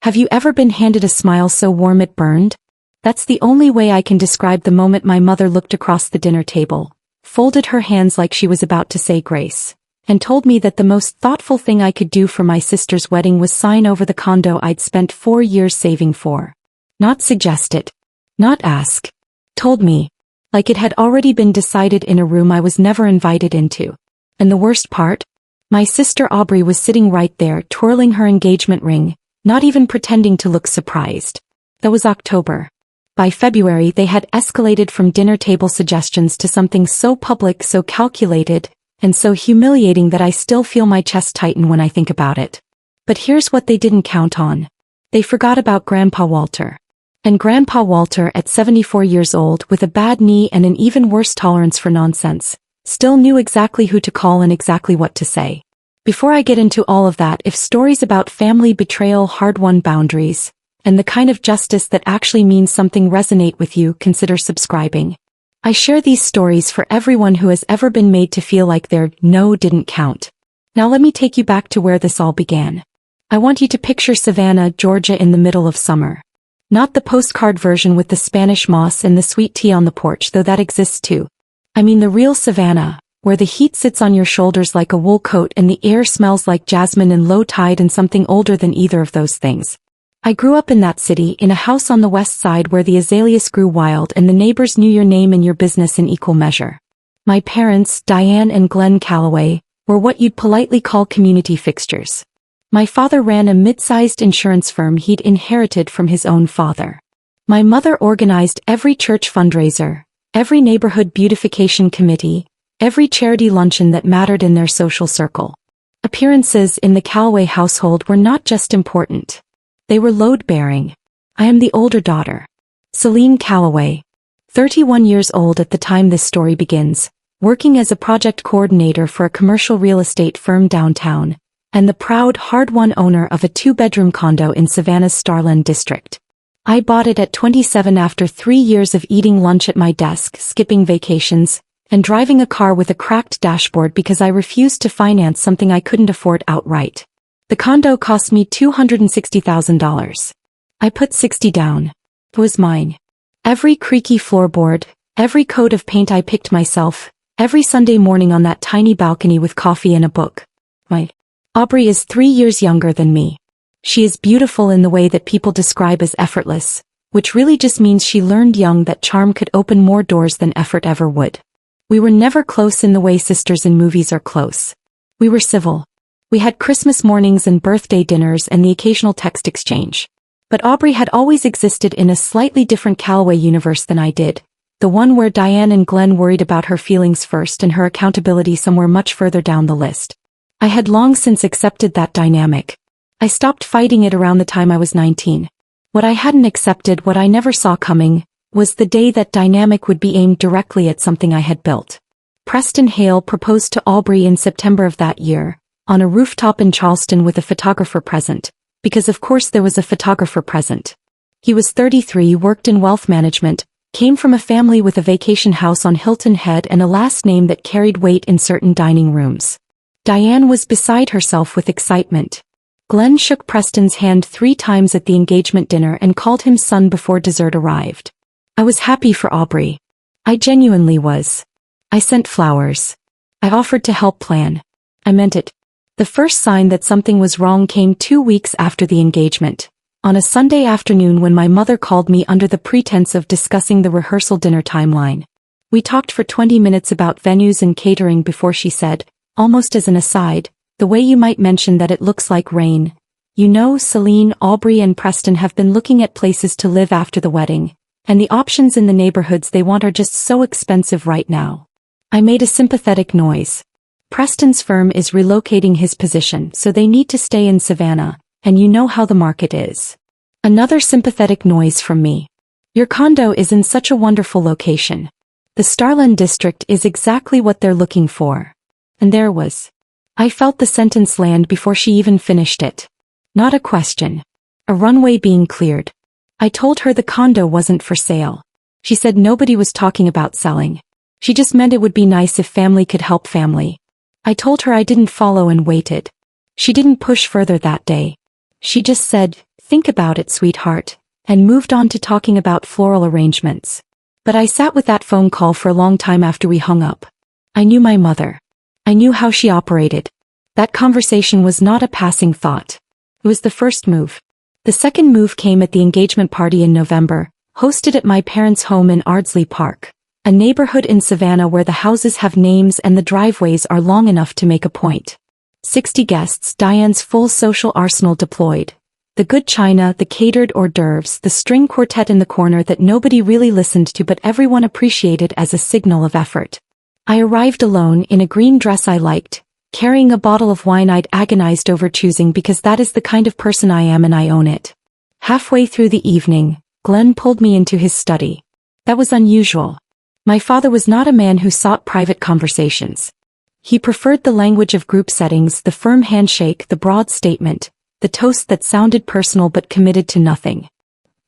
Have you ever been handed a smile so warm it burned? That's the only way I can describe the moment my mother looked across the dinner table, folded her hands like she was about to say grace, and told me that the most thoughtful thing I could do for my sister's wedding was sign over the condo I'd spent 4 years saving for. Not suggest it. Not ask. Told me. Like it had already been decided in a room I was never invited into. And the worst part? My sister Aubrey was sitting right there twirling her engagement ring, not even pretending to look surprised. That was October. By February they had escalated from dinner table suggestions to something so public, so calculated, and so humiliating that I still feel my chest tighten when I think about it. But here's what they didn't count on. They forgot about Grandpa Walter. And Grandpa Walter, at 74 years old with a bad knee and an even worse tolerance for nonsense, still knew exactly who to call and exactly what to say. Before I get into all of that, if stories about family betrayal, hard-won boundaries, and the kind of justice that actually means something resonate with you, consider subscribing. I share these stories for everyone who has ever been made to feel like their no didn't count. Now let me take you back to where this all began. I want you to picture Savannah, Georgia in the middle of summer. Not the postcard version with the Spanish moss and the sweet tea on the porch, though that exists too. I mean the real Savannah, where the heat sits on your shoulders like a wool coat and the air smells like jasmine and low tide and something older than either of those things. I grew up in that city, in a house on the west side where the azaleas grew wild and the neighbors knew your name and your business in equal measure. My parents, Diane and Glenn Calloway, were what you'd politely call community fixtures. My father ran a mid-sized insurance firm he'd inherited from his own father. My mother organized every church fundraiser, every neighborhood beautification committee, every charity luncheon that mattered in their social circle. Appearances in the Calloway household were not just important. They were load-bearing. I am the older daughter. Celine Calloway, 31 years old at the time this story begins, working as a project coordinator for a commercial real estate firm downtown, and the proud, hard-won owner of a 2-bedroom condo in Savannah's Starland district. I bought it at 27 after 3 years of eating lunch at my desk, skipping vacations, and driving a car with a cracked dashboard because I refused to finance something I couldn't afford outright. The condo cost me $260,000. I put $60 down. It was mine. Every creaky floorboard, every coat of paint I picked myself, every Sunday morning on that tiny balcony with coffee and a book. Aubrey is 3 years younger than me. She is beautiful in the way that people describe as effortless, which really just means she learned young that charm could open more doors than effort ever would. We were never close in the way sisters in movies are close. We were civil. We had Christmas mornings and birthday dinners and the occasional text exchange. But Aubrey had always existed in a slightly different Calloway universe than I did, the one where Diane and Glenn worried about her feelings first and her accountability somewhere much further down the list. I had long since accepted that dynamic. I stopped fighting it around the time I was 19. What I hadn't accepted, what I never saw coming, was the day that dynamic would be aimed directly at something I had built. Preston Hale proposed to Aubrey in September of that year, on a rooftop in Charleston with a photographer present, because of course there was a photographer present. He was 33, worked in wealth management, came from a family with a vacation house on Hilton Head and a last name that carried weight in certain dining rooms. Diane was beside herself with excitement. Glenn shook Preston's hand 3 times at the engagement dinner and called him son before dessert arrived. I was happy for Aubrey. I genuinely was. I sent flowers. I offered to help plan. I meant it. The first sign that something was wrong came 2 weeks after the engagement, on a Sunday afternoon when my mother called me under the pretense of discussing the rehearsal dinner timeline. We talked for 20 minutes about venues and catering before she said, almost as an aside, the way you might mention that it looks like rain. You know, Celine, Aubrey and Preston have been looking at places to live after the wedding, and the options in the neighborhoods they want are just so expensive right now. I made a sympathetic noise. Preston's firm is relocating his position, so they need to stay in Savannah, and you know how the market is. Another sympathetic noise from me. Your condo is in such a wonderful location. The Starland district is exactly what they're looking for. And there was. I felt the sentence land before she even finished it. Not a question. A runway being cleared. I told her the condo wasn't for sale. She said nobody was talking about selling. She just meant it would be nice if family could help family. I told her I didn't follow and waited. She didn't push further that day. She just said, think about it, sweetheart," and moved on to talking about floral arrangements. But I sat with that phone call for a long time after we hung up. I knew my mother. I knew how she operated. That conversation was not a passing thought. It was the first move. The second move came at the engagement party in November, hosted at my parents' home in Ardsley Park, a neighborhood in Savannah where the houses have names and the driveways are long enough to make a point. 60 guests, Diane's full social arsenal deployed. The good china, the catered hors d'oeuvres, the string quartet in the corner that nobody really listened to but everyone appreciated as a signal of effort. I arrived alone in a green dress I liked, carrying a bottle of wine I'd agonized over choosing because that is the kind of person I am and I own it. Halfway through the evening, Glenn pulled me into his study. That was unusual. My father was not a man who sought private conversations. He preferred the language of group settings, the firm handshake, the broad statement, the toast that sounded personal but committed to nothing.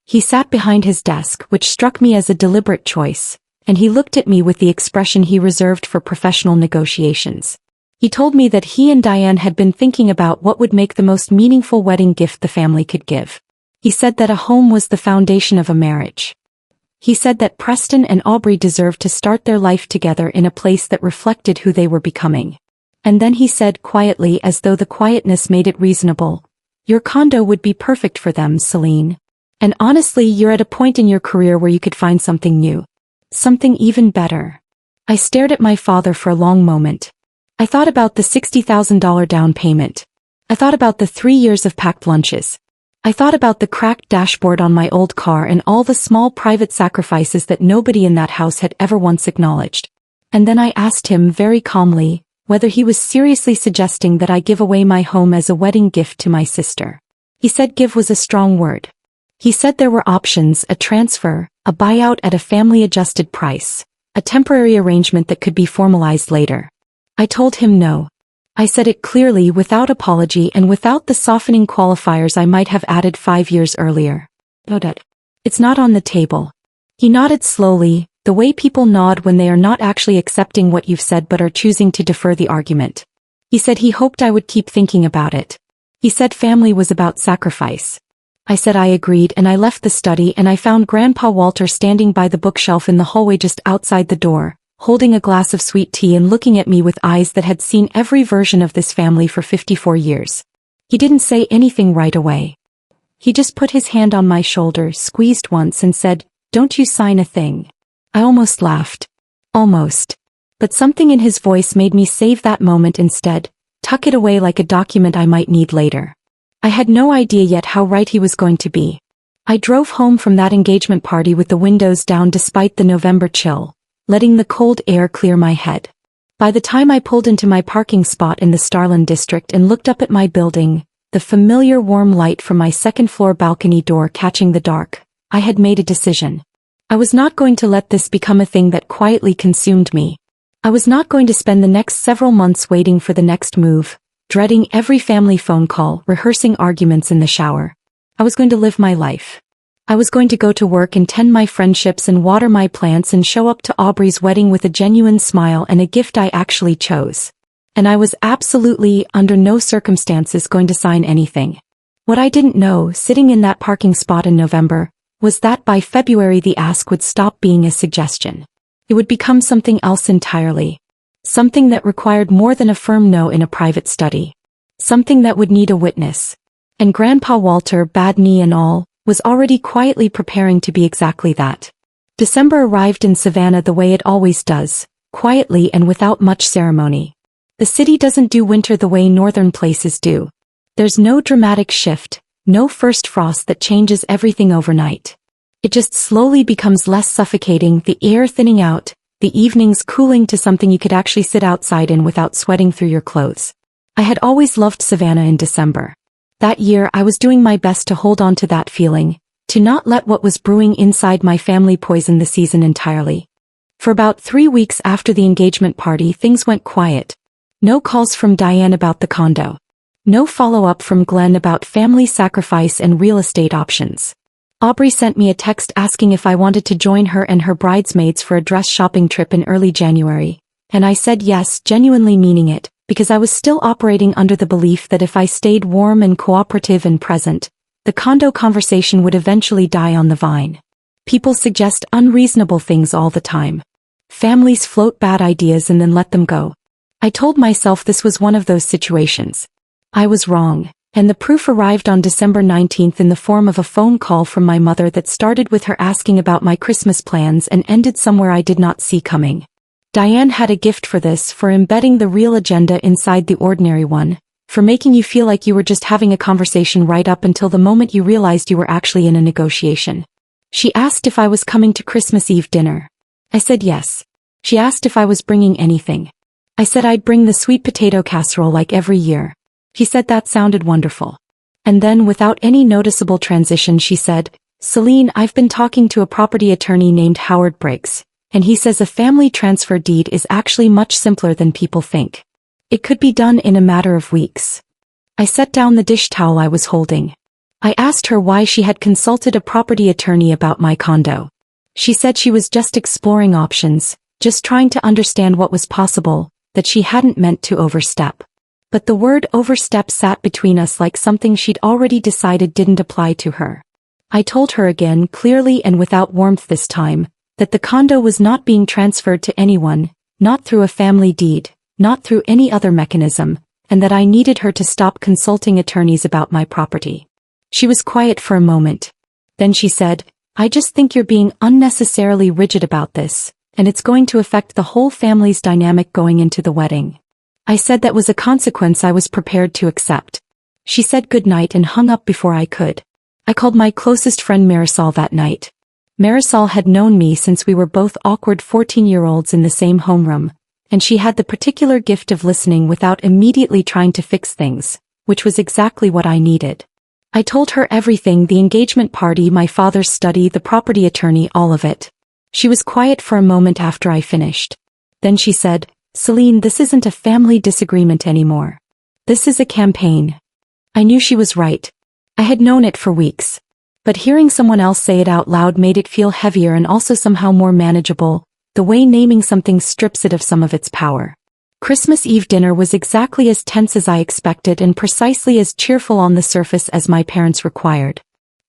He sat behind his desk, which struck me as a deliberate choice, and he looked at me with the expression he reserved for professional negotiations. He told me that he and Diane had been thinking about what would make the most meaningful wedding gift the family could give. He said that a home was the foundation of a marriage. He said that Preston and Aubrey deserved to start their life together in a place that reflected who they were becoming. And then he said quietly, as though the quietness made it reasonable, "Your condo would be perfect for them, Celine. And honestly, you're at a point in your career where you could find something new. Something even better." I stared at my father for a long moment. I thought about the $60,000 down payment. I thought about the 3 years of packed lunches. I thought about the cracked dashboard on my old car and all the small private sacrifices that nobody in that house had ever once acknowledged. And then I asked him very calmly whether he was seriously suggesting that I give away my home as a wedding gift to my sister. He said give was a strong word. He said there were options, a transfer, a buyout at a family-adjusted price, a temporary arrangement that could be formalized later. I told him no. I said it clearly, without apology and without the softening qualifiers I might have added 5 years earlier. It's not on the table. He nodded slowly, the way people nod when they are not actually accepting what you've said but are choosing to defer the argument. He said he hoped I would keep thinking about it. He said family was about sacrifice. I said I agreed, and I left the study and I found Grandpa Walter standing by the bookshelf in the hallway just outside the door, holding a glass of sweet tea and looking at me with eyes that had seen every version of this family for 54 years. He didn't say anything right away. He just put his hand on my shoulder, squeezed once and said, "Don't you sign a thing." I almost laughed. Almost. But something in his voice made me save that moment instead, tuck it away like a document I might need later. I had no idea yet how right he was going to be. I drove home from that engagement party with the windows down despite the November chill, letting the cold air clear my head. By the time I pulled into my parking spot in the Starland district and looked up at my building, the familiar warm light from my second-floor balcony door catching the dark, I had made a decision. I was not going to let this become a thing that quietly consumed me. I was not going to spend the next several months waiting for the next move, dreading every family phone call, rehearsing arguments in the shower. I was going to live my life. I was going to go to work and tend my friendships and water my plants and show up to Aubrey's wedding with a genuine smile and a gift I actually chose. And I was absolutely, under no circumstances, going to sign anything. What I didn't know, sitting in that parking spot in November, was that by February the ask would stop being a suggestion. It would become something else entirely. Something that required more than a firm no in a private study. Something that would need a witness. And Grandpa Walter, bad knee and all, was already quietly preparing to be exactly that. December arrived in Savannah the way it always does, quietly and without much ceremony. The city doesn't do winter the way northern places do. There's no dramatic shift, no first frost that changes everything overnight. It just slowly becomes less suffocating, the air thinning out, the evenings cooling to something you could actually sit outside in without sweating through your clothes. I had always loved Savannah in December. That year I was doing my best to hold on to that feeling, to not let what was brewing inside my family poison the season entirely. For about 3 weeks after the engagement party things went quiet. No calls from Diane about the condo. No follow-up from Glenn about family sacrifice and real estate options. Aubrey sent me a text asking if I wanted to join her and her bridesmaids for a dress shopping trip in early January, and I said yes, genuinely meaning it, because I was still operating under the belief that if I stayed warm and cooperative and present, The condo conversation would eventually die on the vine. People suggest unreasonable things all the time. Families float bad ideas and then let them go. I told myself this was one of those situations. I was wrong, and the proof arrived on December 19th in the form of a phone call from my mother that started with her asking about my Christmas plans and ended somewhere I did not see coming. Diane had a gift for this, for embedding the real agenda inside the ordinary one, for making you feel like you were just having a conversation right up until the moment you realized you were actually in a negotiation. She asked if I was coming to Christmas Eve dinner. I said yes. She asked if I was bringing anything. I said I'd bring the sweet potato casserole like every year. He said that sounded wonderful. And then, without any noticeable transition, she said, "Celine, I've been talking to a property attorney named Howard Briggs, and he says a family transfer deed is actually much simpler than people think. It could be done in a matter of weeks." I set down the dish towel I was holding. I asked her why she had consulted a property attorney about my condo. She said she was just exploring options, just trying to understand what was possible, that she hadn't meant to overstep. But the word overstep sat between us like something she'd already decided didn't apply to her. I told her again, clearly and without warmth this time, that the condo was not being transferred to anyone, not through a family deed, not through any other mechanism, and that I needed her to stop consulting attorneys about my property. She was quiet for a moment. Then she said, "I just think you're being unnecessarily rigid about this, and it's going to affect the whole family's dynamic going into the wedding." I said that was a consequence I was prepared to accept. She said goodnight and hung up before I could. I called my closest friend Marisol that night. Marisol had known me since we were both awkward 14-year-olds in the same homeroom, and she had the particular gift of listening without immediately trying to fix things, which was exactly what I needed. I told her everything: the engagement party, my father's study, the property attorney, all of it. She was quiet for a moment after I finished. Then she said, "Celine, this isn't a family disagreement anymore. This is a campaign." I knew she was right. I had known it for weeks. But hearing someone else say it out loud made it feel heavier and also somehow more manageable, the way naming something strips it of some of its power. Christmas Eve dinner was exactly as tense as I expected and precisely as cheerful on the surface as my parents required.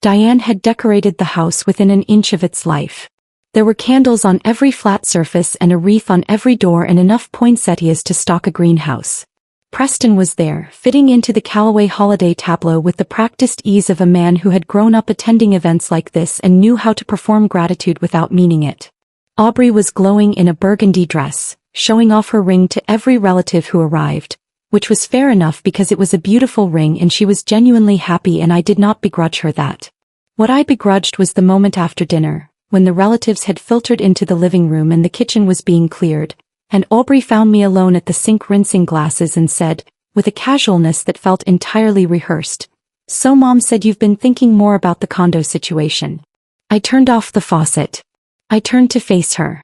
Diane had decorated the house within an inch of its life. There were candles on every flat surface and a wreath on every door and enough poinsettias to stock a greenhouse. Preston was there, fitting into the Callaway holiday tableau with the practiced ease of a man who had grown up attending events like this and knew how to perform gratitude without meaning it. Aubrey was glowing in a burgundy dress, showing off her ring to every relative who arrived, which was fair enough because it was a beautiful ring and she was genuinely happy and I did not begrudge her that. What I begrudged was the moment after dinner, when the relatives had filtered into the living room and the kitchen was being cleared, and Aubrey found me alone at the sink rinsing glasses and said, with a casualness that felt entirely rehearsed, "So Mom said you've been thinking more about the condo situation." I turned off the faucet. I turned to face her.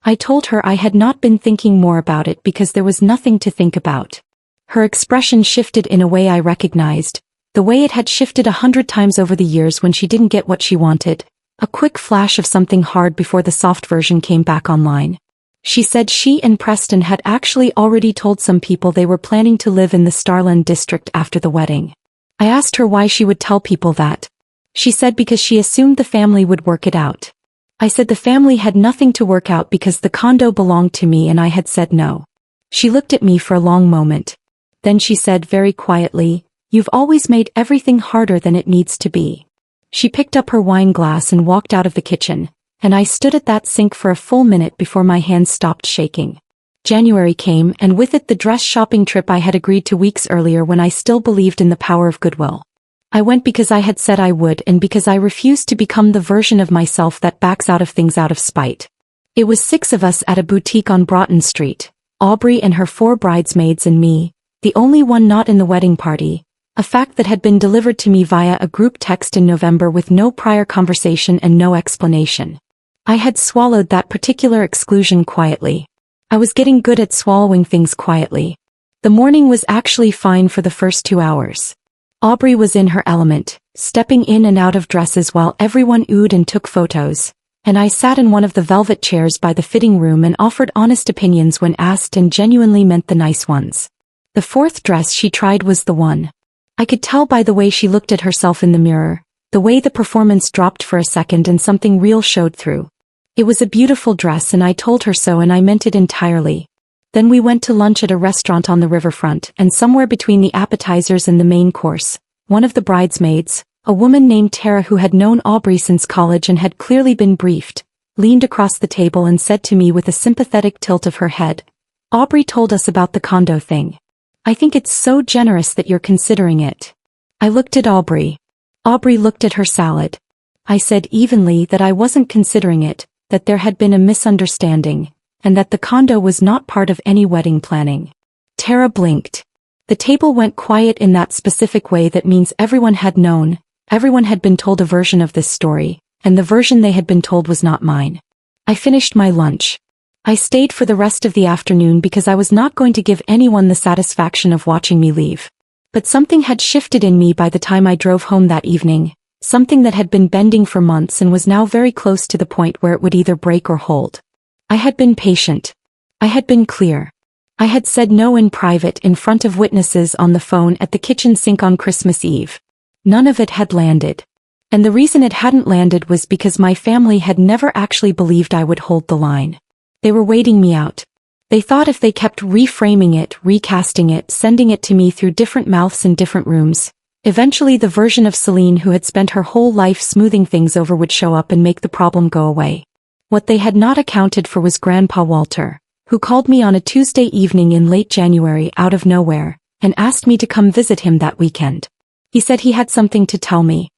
I told her I had not been thinking more about it because there was nothing to think about. Her expression shifted in a way I recognized, the way it had shifted 100 times over the years when she didn't get what she wanted. A quick flash of something hard before the soft version came back online. She said she and Preston had actually already told some people they were planning to live in the Starland district after the wedding. I asked her why she would tell people that. She said because she assumed the family would work it out. I said the family had nothing to work out because the condo belonged to me and I had said no. She looked at me for a long moment. Then she said very quietly, "You've always made everything harder than it needs to be." She picked up her wine glass and walked out of the kitchen, and I stood at that sink for a full minute before my hands stopped shaking. January came, and with it the dress shopping trip I had agreed to weeks earlier when I still believed in the power of goodwill. I went because I had said I would and because I refused to become the version of myself that backs out of things out of spite. It was 6 of us at a boutique on Broughton Street, Aubrey and her 4 bridesmaids and me, the only one not in the wedding party, a fact that had been delivered to me via a group text in November with no prior conversation and no explanation. I had swallowed that particular exclusion quietly. I was getting good at swallowing things quietly. The morning was actually fine for the first 2 hours. Aubrey was in her element, stepping in and out of dresses while everyone oohed and took photos, and I sat in one of the velvet chairs by the fitting room and offered honest opinions when asked and genuinely meant the nice ones. The 4th dress she tried was the one. I could tell by the way she looked at herself in the mirror, the way the performance dropped for a second and something real showed through. It was a beautiful dress and I told her so and I meant it entirely. Then we went to lunch at a restaurant on the riverfront and somewhere between the appetizers and the main course, one of the bridesmaids, a woman named Tara who had known Aubrey since college and had clearly been briefed, leaned across the table and said to me with a sympathetic tilt of her head, "Aubrey told us about the condo thing. I think it's so generous that you're considering it." I looked at Aubrey. Aubrey looked at her salad. I said evenly that I wasn't considering it, that there had been a misunderstanding, and that the condo was not part of any wedding planning. Tara blinked. The table went quiet in that specific way that means everyone had known, everyone had been told a version of this story, and the version they had been told was not mine. I finished my lunch. I stayed for the rest of the afternoon because I was not going to give anyone the satisfaction of watching me leave. But something had shifted in me by the time I drove home that evening, something that had been bending for months and was now very close to the point where it would either break or hold. I had been patient. I had been clear. I had said no in private in front of witnesses on the phone at the kitchen sink on Christmas Eve. None of it had landed. And the reason it hadn't landed was because my family had never actually believed I would hold the line. They were waiting me out. They thought if they kept reframing it, recasting it, sending it to me through different mouths in different rooms, eventually the version of Celine who had spent her whole life smoothing things over would show up and make the problem go away. What they had not accounted for was Grandpa Walter, who called me on a Tuesday evening in late January out of nowhere, and asked me to come visit him that weekend. He said he had something to tell me.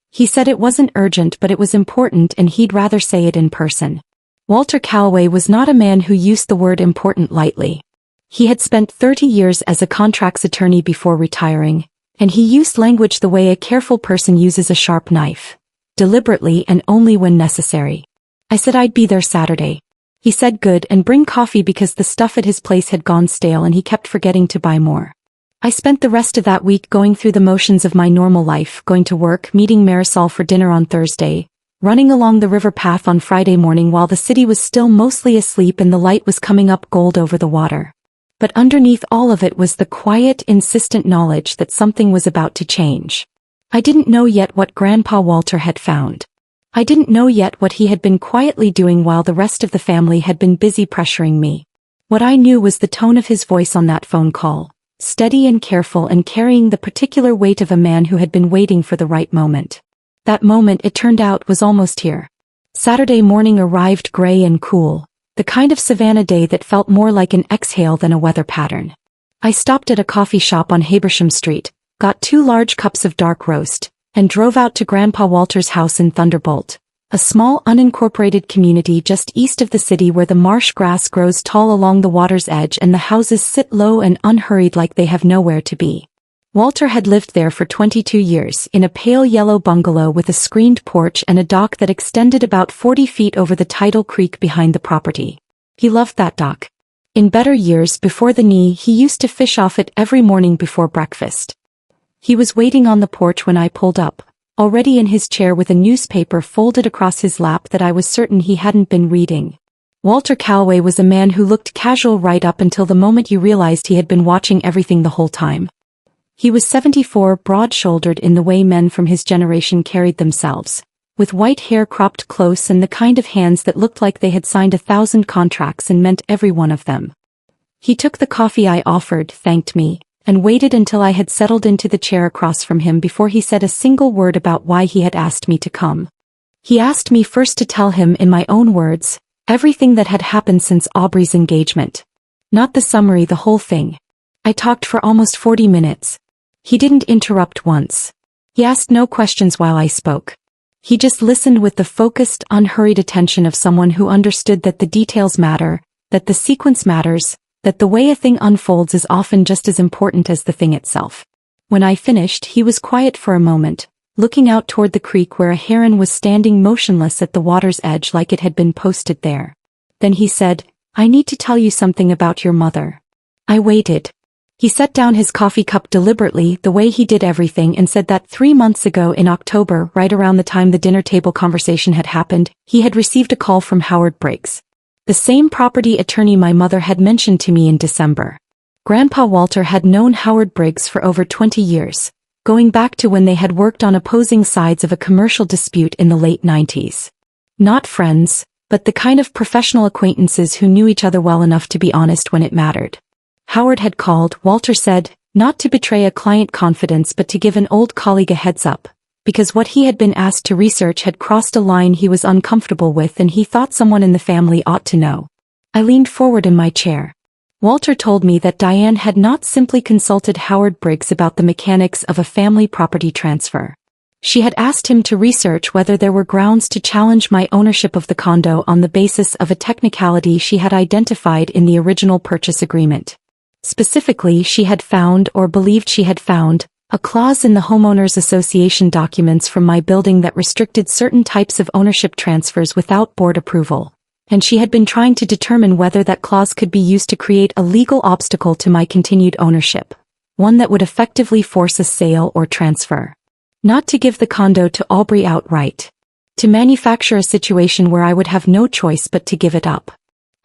He said it wasn't urgent but it was important and he'd rather say it in person. Walter Calloway was not a man who used the word important lightly. He had spent 30 years as a contracts attorney before retiring, and he used language the way a careful person uses a sharp knife, deliberately and only when necessary. I said I'd be there Saturday. He said good and bring coffee because the stuff at his place had gone stale and he kept forgetting to buy more. I spent the rest of that week going through the motions of my normal life, going to work, meeting Marisol for dinner on Thursday, running along the river path on Friday morning while the city was still mostly asleep and the light was coming up gold over the water. But underneath all of it was the quiet, insistent knowledge that something was about to change. I didn't know yet what Grandpa Walter had found. I didn't know yet what he had been quietly doing while the rest of the family had been busy pressuring me. What I knew was the tone of his voice on that phone call, steady and careful and carrying the particular weight of a man who had been waiting for the right moment. That moment, it turned out, was almost here. Saturday morning arrived gray and cool, the kind of Savannah day that felt more like an exhale than a weather pattern. I stopped at a coffee shop on Habersham Street, got 2 large cups of dark roast, and drove out to Grandpa Walter's house in Thunderbolt, a small unincorporated community just east of the city where the marsh grass grows tall along the water's edge and the houses sit low and unhurried like they have nowhere to be. Walter had lived there for 22 years in a pale yellow bungalow with a screened porch and a dock that extended about 40 feet over the tidal creek behind the property. He loved that dock. In better years before the knee, he used to fish off it every morning before breakfast. He was waiting on the porch when I pulled up, already in his chair with a newspaper folded across his lap that I was certain he hadn't been reading. Walter Calloway was a man who looked casual right up until the moment you realized he had been watching everything the whole time. He was 74, broad-shouldered in the way men from his generation carried themselves, with white hair cropped close and the kind of hands that looked like they had signed 1,000 contracts and meant every one of them. He took the coffee I offered, thanked me, and waited until I had settled into the chair across from him before he said a single word about why he had asked me to come. He asked me first to tell him in my own words, everything that had happened since Aubrey's engagement. Not the summary, the whole thing. I talked for almost 40 minutes. He didn't interrupt once. He asked no questions while I spoke. He just listened with the focused, unhurried attention of someone who understood that the details matter, that the sequence matters, that the way a thing unfolds is often just as important as the thing itself. When I finished, he was quiet for a moment, looking out toward the creek where a heron was standing motionless at the water's edge like it had been posted there. Then he said, "I need to tell you something about your mother." I waited. He set down his coffee cup deliberately, the way he did everything, and said that 3 months ago in October, right around the time the dinner table conversation had happened, he had received a call from Howard Briggs, the same property attorney my mother had mentioned to me in December. Grandpa Walter had known Howard Briggs for over 20 years, going back to when they had worked on opposing sides of a commercial dispute in the late 90s. Not friends, but the kind of professional acquaintances who knew each other well enough to be honest when it mattered. Howard had called, Walter said, not to betray a client confidence but to give an old colleague a heads up, because what he had been asked to research had crossed a line he was uncomfortable with and he thought someone in the family ought to know. I leaned forward in my chair. Walter told me that Diane had not simply consulted Howard Briggs about the mechanics of a family property transfer. She had asked him to research whether there were grounds to challenge my ownership of the condo on the basis of a technicality she had identified in the original purchase agreement. Specifically, she had found, or believed she had found, a clause in the homeowners association documents from my building that restricted certain types of ownership transfers without board approval, and she had been trying to determine whether that clause could be used to create a legal obstacle to my continued ownership, one that would effectively force a sale or transfer. Not to give the condo to Aubrey outright. To manufacture a situation where I would have no choice but to give it up.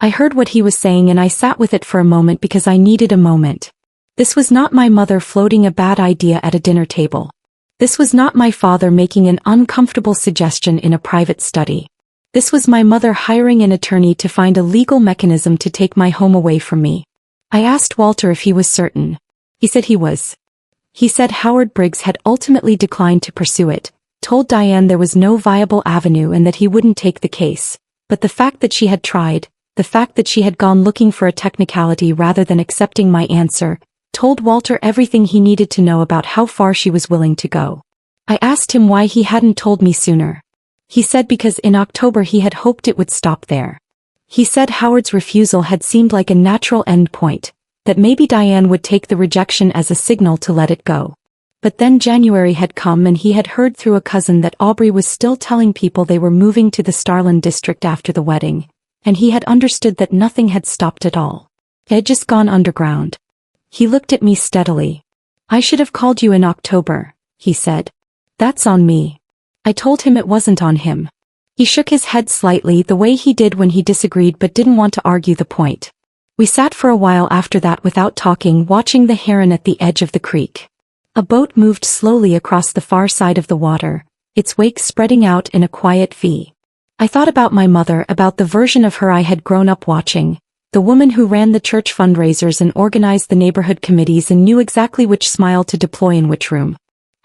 I heard what he was saying and I sat with it for a moment because I needed a moment. This was not my mother floating a bad idea at a dinner table. This was not my father making an uncomfortable suggestion in a private study. This was my mother hiring an attorney to find a legal mechanism to take my home away from me. I asked Walter if he was certain. He said he was. He said Howard Briggs had ultimately declined to pursue it, told Diane there was no viable avenue and that he wouldn't take the case, but the fact that she had tried, the fact that she had gone looking for a technicality rather than accepting my answer, told Walter everything he needed to know about how far she was willing to go. I asked him why he hadn't told me sooner. He said because in October he had hoped it would stop there. He said Howard's refusal had seemed like a natural end point, that maybe Diane would take the rejection as a signal to let it go. But then January had come and he had heard through a cousin that Aubrey was still telling people they were moving to the Starland district after the wedding, and he had understood that nothing had stopped at all. It had just gone underground. He looked at me steadily. I should have called you in October, he said. That's on me. I told him it wasn't on him. He shook his head slightly the way he did when he disagreed but didn't want to argue the point. We sat for a while after that without talking, watching the heron at the edge of the creek. A boat moved slowly across the far side of the water, its wake spreading out in a quiet V. I thought about my mother, about the version of her I had grown up watching, the woman who ran the church fundraisers and organized the neighborhood committees and knew exactly which smile to deploy in which room.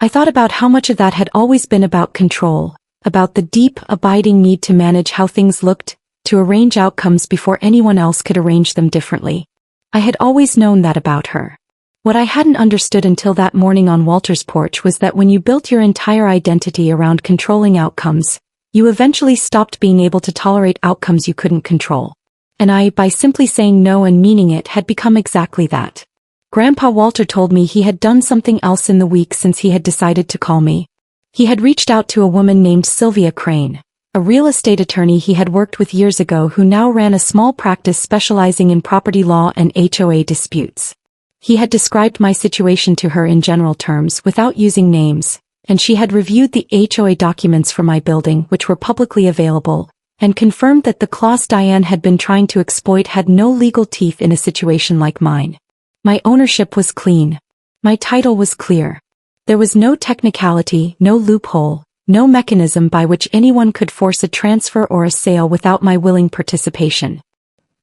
I thought about how much of that had always been about control, about the deep, abiding need to manage how things looked, to arrange outcomes before anyone else could arrange them differently. I had always known that about her. What I hadn't understood until that morning on Walter's porch was that when you built your entire identity around controlling outcomes, you eventually stopped being able to tolerate outcomes you couldn't control. And I, by simply saying no and meaning it, had become exactly that. Grandpa Walter told me he had done something else in the week since he had decided to call me. He had reached out to a woman named Sylvia Crane, a real estate attorney he had worked with years ago who now ran a small practice specializing in property law and HOA disputes. He had described my situation to her in general terms without using names, and she had reviewed the HOA documents for my building, which were publicly available, and confirmed that the clause Diane had been trying to exploit had no legal teeth in a situation like mine. My ownership was clean. My title was clear. There was no technicality, no loophole, no mechanism by which anyone could force a transfer or a sale without my willing participation.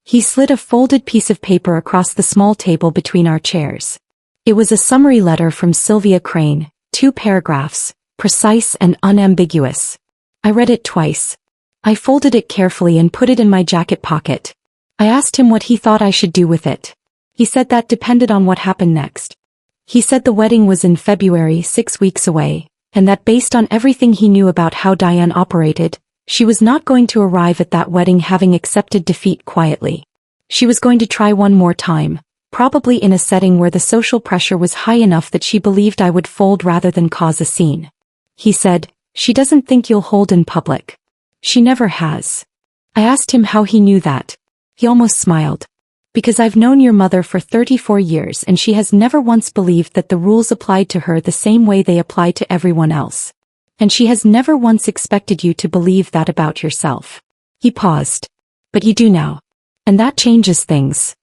He slid a folded piece of paper across the small table between our chairs. It was a summary letter from Sylvia Crane, 2 paragraphs, precise and unambiguous. I read it twice. I folded it carefully and put it in my jacket pocket. I asked him what he thought I should do with it. He said that depended on what happened next. He said the wedding was in February, 6 weeks away, and that based on everything he knew about how Diane operated, she was not going to arrive at that wedding having accepted defeat quietly. She was going to try one more time, probably in a setting where the social pressure was high enough that she believed I would fold rather than cause a scene. He said, "She doesn't think you'll hold in public. She never has." I asked him how he knew that. He almost smiled. "Because I've known your mother for 34 years and she has never once believed that the rules applied to her the same way they apply to everyone else. And she has never once expected you to believe that about yourself." He paused. "But you do now. And that changes things."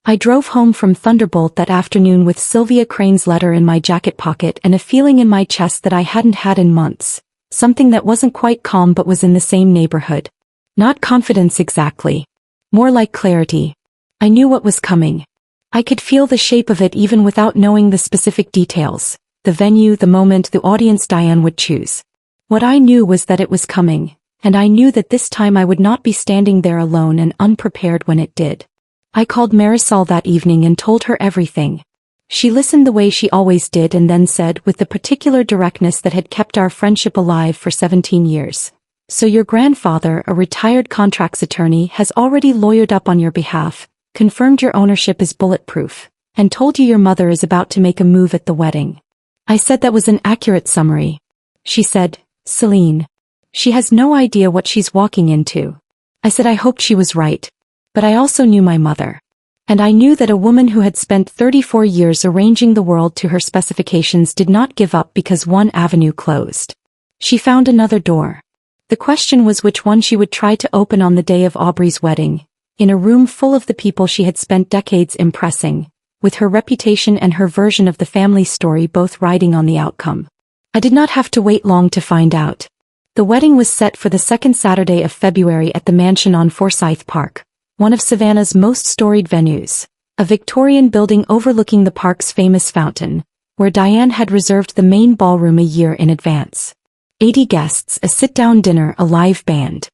I drove home from Thunderbolt that afternoon with Sylvia Crane's letter in my jacket pocket and a feeling in my chest that I hadn't had in months, something that wasn't quite calm but was in the same neighborhood. Not confidence exactly. More like clarity. I knew what was coming. I could feel the shape of it even without knowing the specific details, the venue, the moment, the audience Diane would choose. What I knew was that it was coming, and I knew that this time I would not be standing there alone and unprepared when it did. I called Marisol that evening and told her everything. She listened the way she always did and then said with the particular directness that had kept our friendship alive for 17 years. So your grandfather, a retired contracts attorney, has already lawyered up on your behalf, confirmed your ownership is bulletproof, and told you your mother is about to make a move at the wedding. I said that was an accurate summary. She said, Celine. She has no idea what she's walking into. I said I hoped she was right. But I also knew my mother. And I knew that a woman who had spent 34 years arranging the world to her specifications did not give up because one avenue closed. She found another door. The question was which one she would try to open on the day of Aubrey's wedding, in a room full of the people she had spent decades impressing, with her reputation and her version of the family story both riding on the outcome. I did not have to wait long to find out. The wedding was set for the second Saturday of February at the mansion on Forsyth Park, one of Savannah's most storied venues, a Victorian building overlooking the park's famous fountain, where Diane had reserved the main ballroom a year in advance. 80 guests, a sit-down dinner, a live band.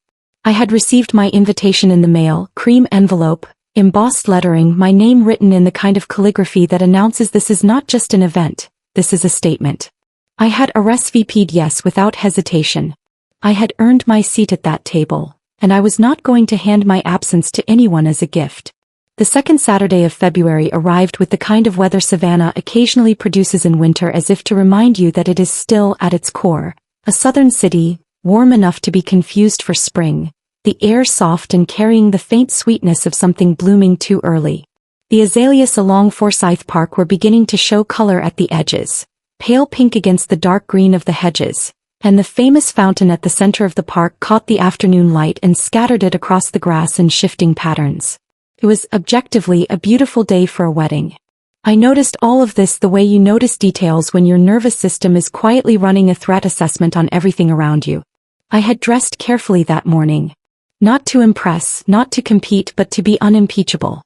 I had received my invitation in the mail, cream envelope, embossed lettering, my name written in the kind of calligraphy that announces this is not just an event, this is a statement. I had RSVP'd yes without hesitation. I had earned my seat at that table, and I was not going to hand my absence to anyone as a gift. The second Saturday of February arrived with the kind of weather Savannah occasionally produces in winter, as if to remind you that it is still, at its core, a southern city, warm enough to be confused for spring, the air soft and carrying the faint sweetness of something blooming too early. The azaleas along Forsyth Park were beginning to show color at the edges, pale pink against the dark green of the hedges, and the famous fountain at the center of the park caught the afternoon light and scattered it across the grass in shifting patterns. It was objectively a beautiful day for a wedding. I noticed all of this the way you notice details when your nervous system is quietly running a threat assessment on everything around you. I had dressed carefully that morning. Not to impress, not to compete, but to be unimpeachable.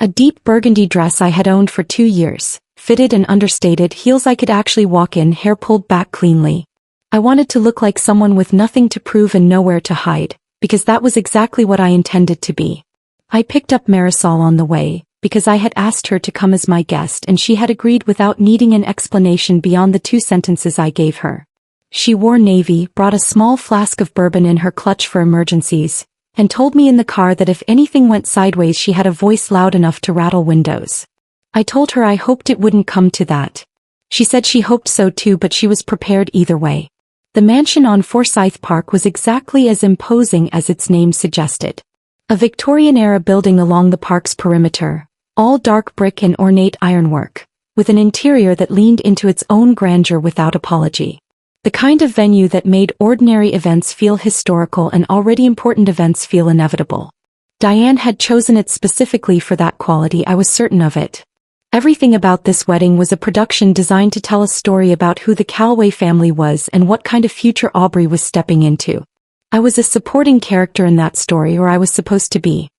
A deep burgundy dress I had owned for 2 years, fitted and understated, heels I could actually walk in, hair pulled back cleanly. I wanted to look like someone with nothing to prove and nowhere to hide, because that was exactly what I intended to be. I picked up Marisol on the way, because I had asked her to come as my guest and she had agreed without needing an explanation beyond the 2 sentences I gave her. She wore navy, brought a small flask of bourbon in her clutch for emergencies, and told me in the car that if anything went sideways she had a voice loud enough to rattle windows. I told her I hoped it wouldn't come to that. She said she hoped so too, but she was prepared either way. The mansion on Forsyth Park was exactly as imposing as its name suggested. A Victorian-era building along the park's perimeter, all dark brick and ornate ironwork, with an interior that leaned into its own grandeur without apology. The kind of venue that made ordinary events feel historical and already important events feel inevitable. Diane had chosen it specifically for that quality, I was certain of it. Everything about this wedding was a production designed to tell a story about who the Calloway family was and what kind of future Aubrey was stepping into. I was a supporting character in that story, or I was supposed to be.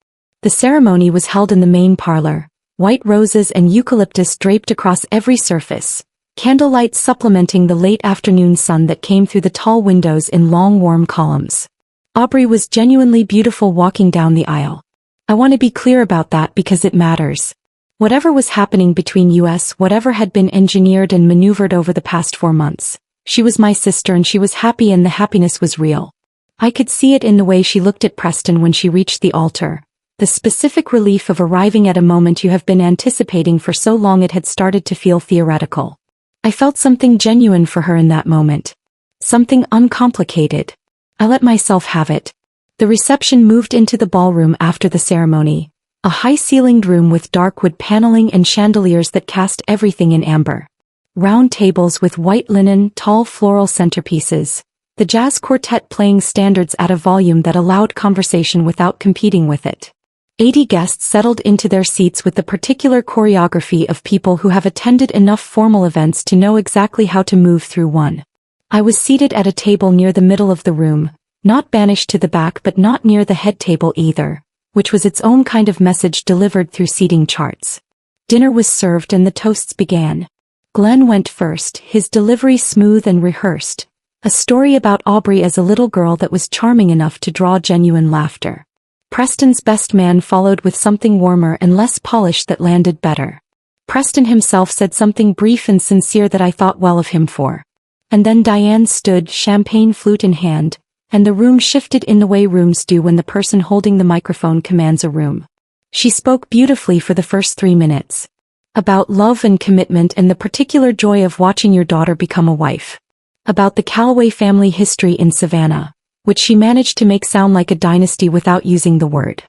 The ceremony was held in the main parlor, white roses and eucalyptus draped across every surface, candlelight supplementing the late afternoon sun that came through the tall windows in long warm columns. Aubrey was genuinely beautiful walking down the aisle. I want to be clear about that because it matters. Whatever was happening between us, whatever had been engineered and maneuvered over the past 4 months, she was my sister and she was happy, and the happiness was real. I could see it in the way she looked at Preston when she reached the altar, the specific relief of arriving at a moment you have been anticipating for so long it had started to feel theoretical. I felt something genuine for her in that moment. Something uncomplicated. I let myself have it. The reception moved into the ballroom after the ceremony, a high-ceilinged room with dark wood paneling and chandeliers that cast everything in amber. Round tables with white linen, tall floral centerpieces, the jazz quartet playing standards at a volume that allowed conversation without competing with it. 80 guests settled into their seats with the particular choreography of people who have attended enough formal events to know exactly how to move through one. I was seated at a table near the middle of the room, not banished to the back but not near the head table either, which was its own kind of message delivered through seating charts. Dinner was served and the toasts began. Glenn went first, his delivery smooth and rehearsed, a story about Aubrey as a little girl that was charming enough to draw genuine laughter. Preston's best man followed with something warmer and less polished that landed better. Preston himself said something brief and sincere that I thought well of him for. And then Diane stood, champagne flute in hand, and the room shifted in the way rooms do when the person holding the microphone commands a room. She spoke beautifully for the first 3 minutes. About love and commitment and the particular joy of watching your daughter become a wife. About the Calloway family history in Savannah, which she managed to make sound like a dynasty without using the word.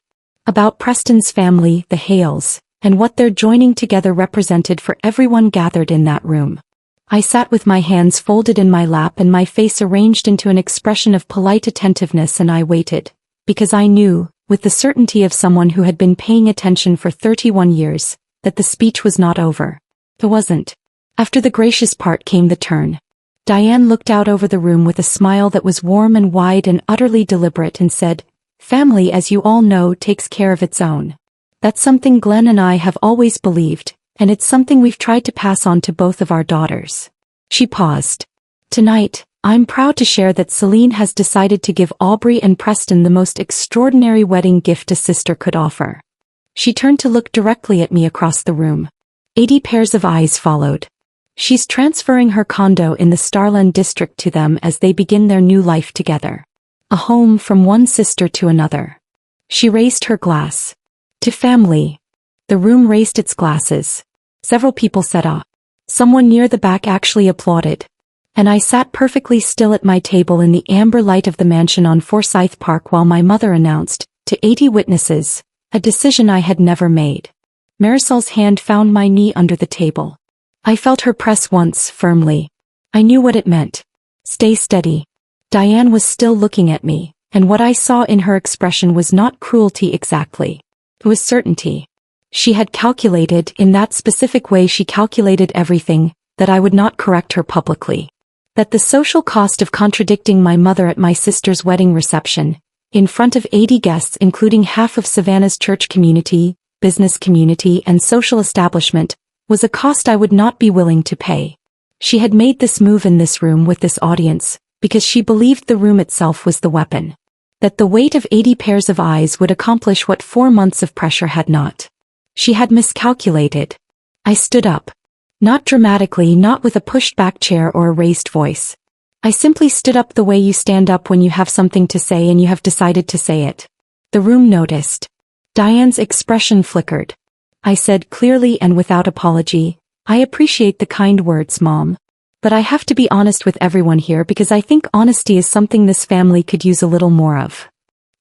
About Preston's family, the Hales, and what their joining together represented for everyone gathered in that room. I sat with my hands folded in my lap and my face arranged into an expression of polite attentiveness, and I waited, because I knew, with the certainty of someone who had been paying attention for 31 years, that the speech was not over. It wasn't. After the gracious part came the turn. Diane looked out over the room with a smile that was warm and wide and utterly deliberate and said, "Family, as you all know, takes care of its own. That's something Glenn and I have always believed, and it's something we've tried to pass on to both of our daughters." She paused. "Tonight, I'm proud to share that Celine has decided to give Aubrey and Preston the most extraordinary wedding gift a sister could offer." She turned to look directly at me across the room. 80 pairs of eyes followed. "She's transferring her condo in the Starland district to them as they begin their new life together. A home from one sister to another." She raised her glass. "To family." The room raised its glasses. Several people said ah. Someone near the back actually applauded. And I sat perfectly still at my table in the amber light of the mansion on Forsyth Park while my mother announced, to 80 witnesses, a decision I had never made. Marisol's hand found my knee under the table. I felt her press once, firmly. I knew what it meant. Stay steady. Diane was still looking at me, and what I saw in her expression was not cruelty exactly. It was certainty. She had calculated, in that specific way she calculated everything, that I would not correct her publicly. That the social cost of contradicting my mother at my sister's wedding reception, in front of 80 guests including half of Savannah's church community, business community and social establishment, was a cost I would not be willing to pay. She had made this move in this room with this audience, because she believed the room itself was the weapon. That the weight of 80 pairs of eyes would accomplish what 4 months of pressure had not. She had miscalculated. I stood up. Not dramatically, not with a pushed-back chair or a raised voice. I simply stood up the way you stand up when you have something to say and you have decided to say it. The room noticed. Diane's expression flickered. I said clearly and without apology, "I appreciate the kind words, Mom. But I have to be honest with everyone here because I think honesty is something this family could use a little more of."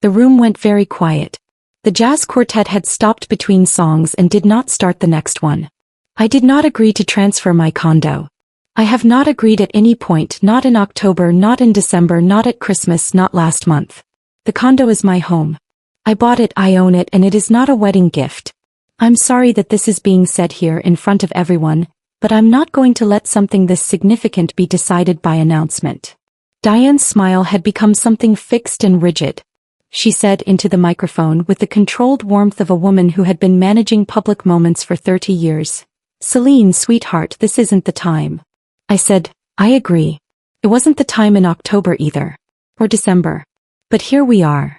The room went very quiet. The jazz quartet had stopped between songs and did not start the next one. I did not agree to transfer my condo. I have not agreed at any point, not in October, not in December, not at Christmas, not last month. The condo is my home. I bought it, I own it, and it is not a wedding gift. I'm sorry that this is being said here in front of everyone, but I'm not going to let something this significant be decided by announcement. Diane's smile had become something fixed and rigid. She said into the microphone with the controlled warmth of a woman who had been managing public moments for 30 years. "Celine, sweetheart, this isn't the time." I said, "I agree. It wasn't the time in October either. Or December. But here we are."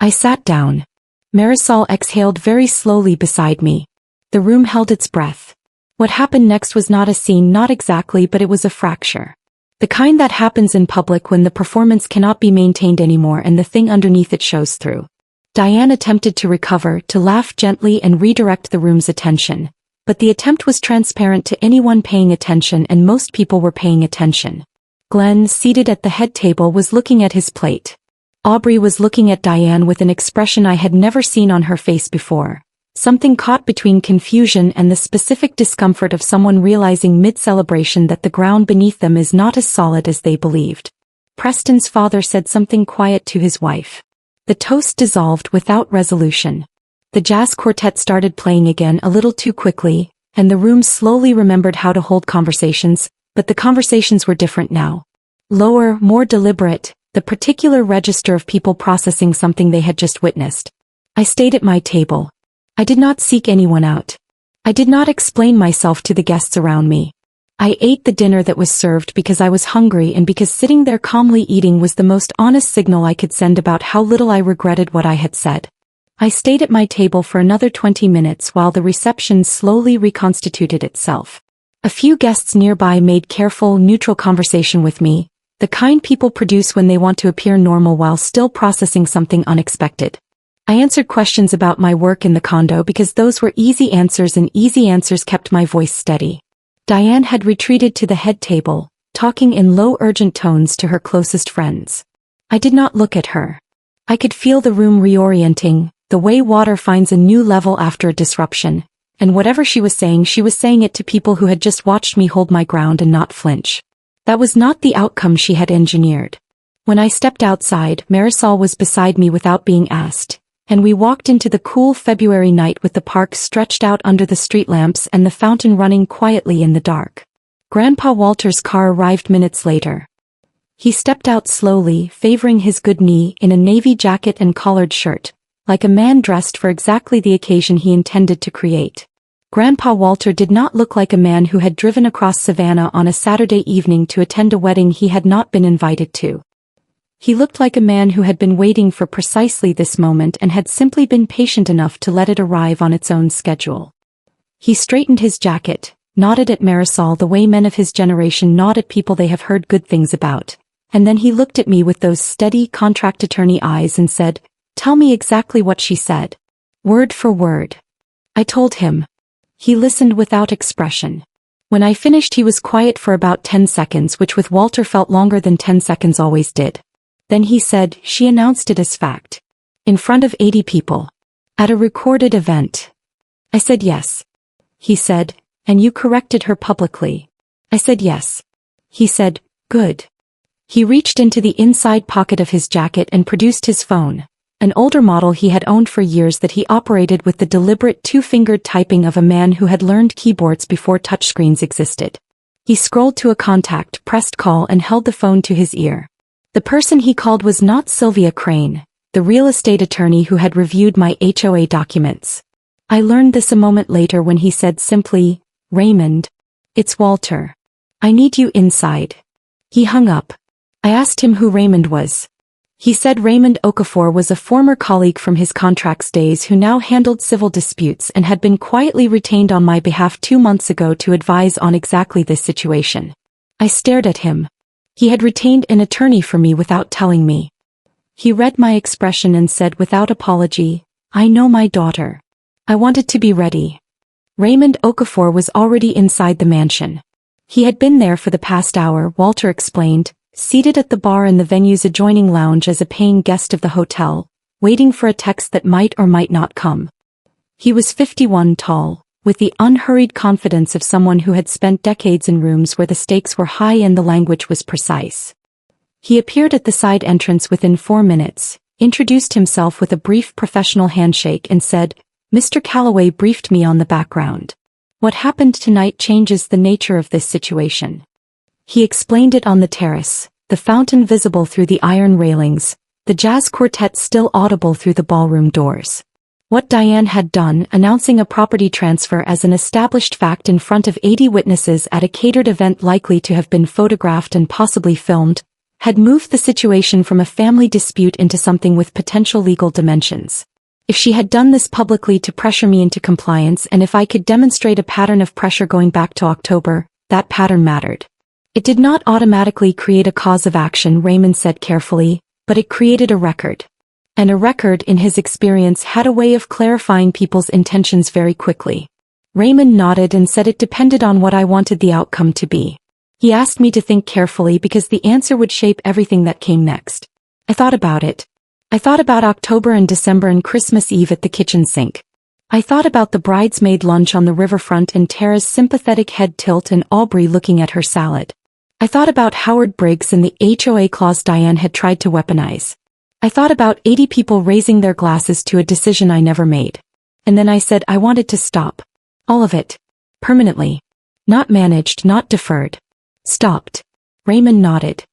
I sat down. Marisol exhaled very slowly beside me. The room held its breath. What happened next was not a scene, not exactly, but it was a fracture. The kind that happens in public when the performance cannot be maintained anymore and the thing underneath it shows through. Diane attempted to recover, to laugh gently and redirect the room's attention. But the attempt was transparent to anyone paying attention, and most people were paying attention. Glenn, seated at the head table, was looking at his plate. Aubrey was looking at Diane with an expression I had never seen on her face before. Something caught between confusion and the specific discomfort of someone realizing mid-celebration that the ground beneath them is not as solid as they believed. Preston's father said something quiet to his wife. The toast dissolved without resolution. The jazz quartet started playing again a little too quickly, and the room slowly remembered how to hold conversations, but the conversations were different now. Lower, more deliberate, the particular register of people processing something they had just witnessed. I stayed at my table. I did not seek anyone out. I did not explain myself to the guests around me. I ate the dinner that was served because I was hungry and because sitting there calmly eating was the most honest signal I could send about how little I regretted what I had said. I stayed at my table for another 20 minutes while the reception slowly reconstituted itself. A few guests nearby made careful, neutral conversation with me, the kind people produce when they want to appear normal while still processing something unexpected. I answered questions about my work in the condo because those were easy answers and easy answers kept my voice steady. Diane had retreated to the head table, talking in low urgent tones to her closest friends. I did not look at her. I could feel the room reorienting, the way water finds a new level after a disruption, and whatever she was saying it to people who had just watched me hold my ground and not flinch. That was not the outcome she had engineered. When I stepped outside, Marisol was beside me without being asked, and we walked into the cool February night with the park stretched out under the street lamps and the fountain running quietly in the dark. Grandpa Walter's car arrived minutes later. He stepped out slowly, favoring his good knee in a navy jacket and collared shirt, like a man dressed for exactly the occasion he intended to create. Grandpa Walter did not look like a man who had driven across Savannah on a Saturday evening to attend a wedding he had not been invited to. He looked like a man who had been waiting for precisely this moment and had simply been patient enough to let it arrive on its own schedule. He straightened his jacket, nodded at Marisol the way men of his generation nod at people they have heard good things about, and then he looked at me with those steady contract attorney eyes and said, "Tell me exactly what she said." Word for word. I told him. He listened without expression. When I finished he was quiet for about 10 seconds, which with Walter felt longer than 10 seconds always did. Then he said, "She announced it as fact. In front of 80 people. At a recorded event." I said yes. He said, "And you corrected her publicly?" I said yes. He said, "Good." He reached into the inside pocket of his jacket and produced his phone, an older model he had owned for years that he operated with the deliberate two-fingered typing of a man who had learned keyboards before touchscreens existed. He scrolled to a contact, pressed call and held the phone to his ear. The person he called was not Sylvia Crane, the real estate attorney who had reviewed my HOA documents. I learned this a moment later when he said simply, "Raymond, it's Walter. I need you inside." He hung up. I asked him who Raymond was. He said Raymond Okafor was a former colleague from his contracts days who now handled civil disputes and had been quietly retained on my behalf 2 months ago to advise on exactly this situation. I stared at him. He had retained an attorney for me without telling me. He read my expression and said without apology, "I know my daughter. I wanted to be ready." Raymond Okafor was already inside the mansion. He had been there for the past hour, Walter explained, seated at the bar in the venue's adjoining lounge as a paying guest of the hotel, waiting for a text that might or might not come. He was 51 tall, with the unhurried confidence of someone who had spent decades in rooms where the stakes were high and the language was precise. He appeared at the side entrance within 4 minutes, introduced himself with a brief professional handshake and said, "Mr. Calloway briefed me on the background. What happened tonight changes the nature of this situation." He explained it on the terrace, the fountain visible through the iron railings, the jazz quartet still audible through the ballroom doors. What Diane had done, announcing a property transfer as an established fact in front of 80 witnesses at a catered event likely to have been photographed and possibly filmed, had moved the situation from a family dispute into something with potential legal dimensions. If she had done this publicly to pressure me into compliance and if I could demonstrate a pattern of pressure going back to October, that pattern mattered. It did not automatically create a cause of action, Raymond said carefully, but it created a record. And a record, in his experience, had a way of clarifying people's intentions very quickly. Raymond nodded and said it depended on what I wanted the outcome to be. He asked me to think carefully because the answer would shape everything that came next. I thought about it. I thought about October and December and Christmas Eve at the kitchen sink. I thought about the bridesmaid lunch on the riverfront and Tara's sympathetic head tilt and Aubrey looking at her salad. I thought about Howard Briggs and the HOA clause Diane had tried to weaponize. I thought about 80 people raising their glasses to a decision I never made. And then I said I wanted to stop. All of it. Permanently. Not managed, not deferred. Stopped. Raymond nodded.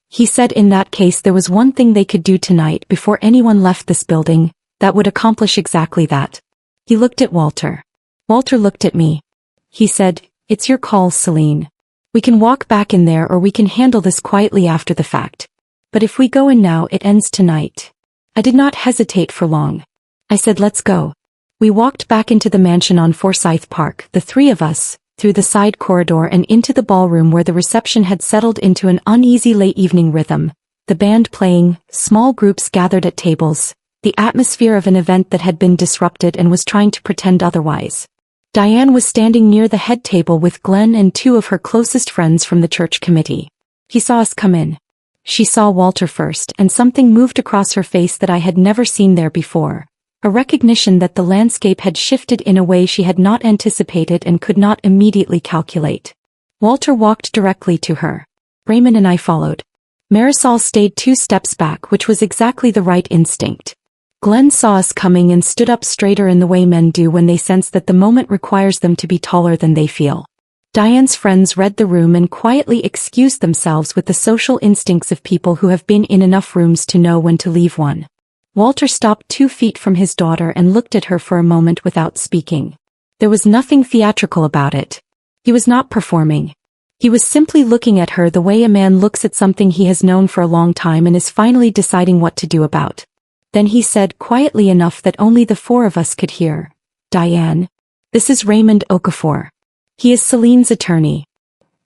He said in that case there was one thing they could do tonight before anyone left this building, that would accomplish exactly that. He looked at Walter. Walter looked at me. He said, "It's your call, Celine. We can walk back in there or we can handle this quietly after the fact. But if we go in now it ends tonight." I did not hesitate for long. I said let's go. We walked back into the mansion on Forsyth Park, the three of us, through the side corridor and into the ballroom where the reception had settled into an uneasy late evening rhythm, the band playing, small groups gathered at tables, the atmosphere of an event that had been disrupted and was trying to pretend otherwise. Diane was standing near the head table with Glenn and two of her closest friends from the church committee. He saw us come in. She saw Walter first and something moved across her face that I had never seen there before. A recognition that the landscape had shifted in a way she had not anticipated and could not immediately calculate. Walter walked directly to her. Raymond and I followed. Marisol stayed 2 steps back, which was exactly the right instinct. Glenn saw us coming and stood up straighter in the way men do when they sense that the moment requires them to be taller than they feel. Diane's friends read the room and quietly excused themselves with the social instincts of people who have been in enough rooms to know when to leave one. Walter stopped 2 feet from his daughter and looked at her for a moment without speaking. There was nothing theatrical about it. He was not performing. He was simply looking at her the way a man looks at something he has known for a long time and is finally deciding what to do about. Then he said quietly enough that only the 4 of us could hear, "Diane, this is Raymond Okafor. He is Celine's attorney.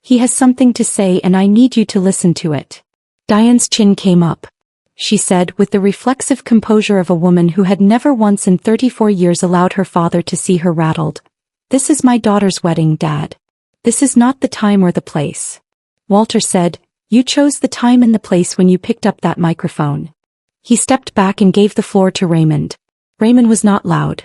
He has something to say and I need you to listen to it." Diane's chin came up. She said with the reflexive composure of a woman who had never once in 34 years allowed her father to see her rattled, "This is my daughter's wedding, Dad. This is not the time or the place." Walter said, "You chose the time and the place when you picked up that microphone." He stepped back and gave the floor to Raymond. Raymond was not loud.